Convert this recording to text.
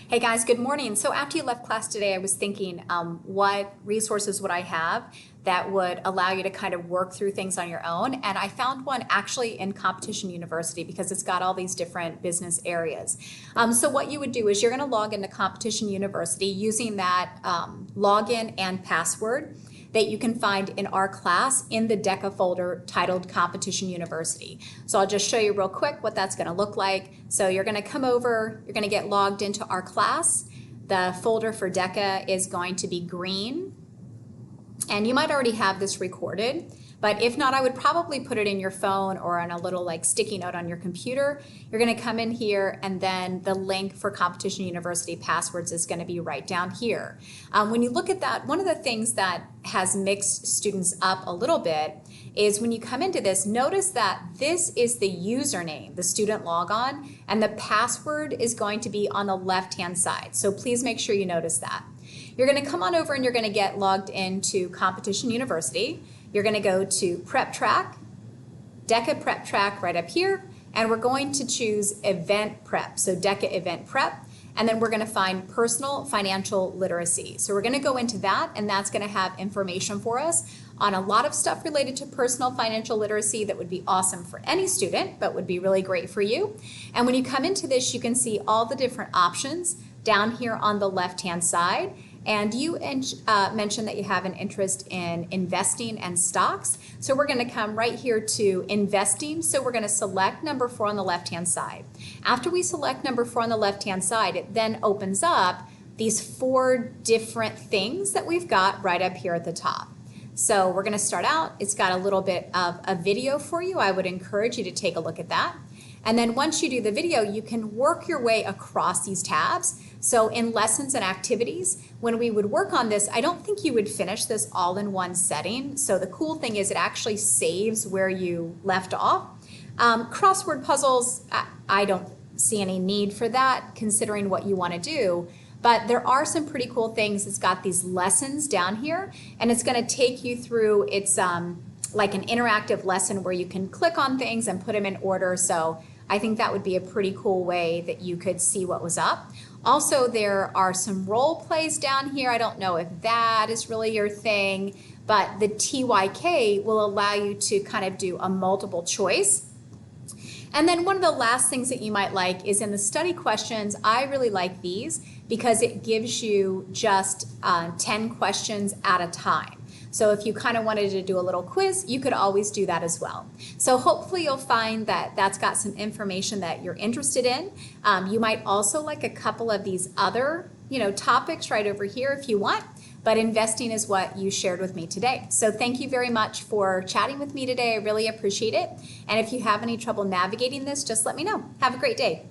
Hey guys, good morning. So after you left class today, I was thinking, what resources would I have that would allow you to kind of work through things on your own? And I found one actually in Competition University because it's got all these different business areas. So what you would do is you're going to log into Competition University using that login and password that you can find in our class in the DECA folder titled Competition University. So I'll just show you real quick what that's going to look like. So you're going to come over, you're going to get logged into our class. The folder for DECA is going to be green. And you might already have this recorded, but if not, I would probably put it in your phone or on a little like sticky note on your computer. You're going to come in here and then the link for Competition University passwords is going to be right down here. When you look at that, one of the things that has mixed students up a little bit is when you come into this, notice that this is the username, the student logon, and the password is going to be on the left-hand side. So please make sure you notice that. You're going to come on over and you're going to get logged into Competition University. You're going to go to Prep Track, DECA Prep Track right up here, and we're going to choose Event Prep, so DECA Event Prep, and then we're going to find Personal Financial Literacy. So we're going to go into that, and that's going to have information for us on a lot of stuff related to personal financial literacy that would be awesome for any student, but would be really great for you. And when you come into this, you can see all the different options down here on the left-hand side. And you mentioned that you have an interest in investing and stocks. So we're going to come right here to investing. So we're going to select number 4 on the left-hand side. After we select number 4 on the left-hand side, it then opens up these 4 different things that we've got right up here at the top. So we're going to start out. It's got a little bit of a video for you. I would encourage you to take a look at that. And then once you do the video, you can work your way across these tabs. So in lessons and activities, when we would work on this, I don't think you would finish this all in one setting. So the cool thing is it actually saves where you left off. Crossword puzzles, I don't see any need for that considering what you want to do. But there are some pretty cool things. It's got these lessons down here, and it's going to take you through, it's like an interactive lesson where you can click on things and put them in order. So I think that would be a pretty cool way that you could see what was up. Also, there are some role plays down here. I don't know if that is really your thing, but the TYK will allow you to kind of do a multiple choice. And then one of the last things that you might like is in the study questions. I really like these because it gives you just 10 questions at a time. So if you kind of wanted to do a little quiz, you could always do that as well. So hopefully you'll find that that's got some information that you're interested in. You might also like a couple of these other, topics right over here if you want, but investing is what you shared with me today. So thank you very much for chatting with me today. I really appreciate it. And if you have any trouble navigating this, just let me know. Have a great day.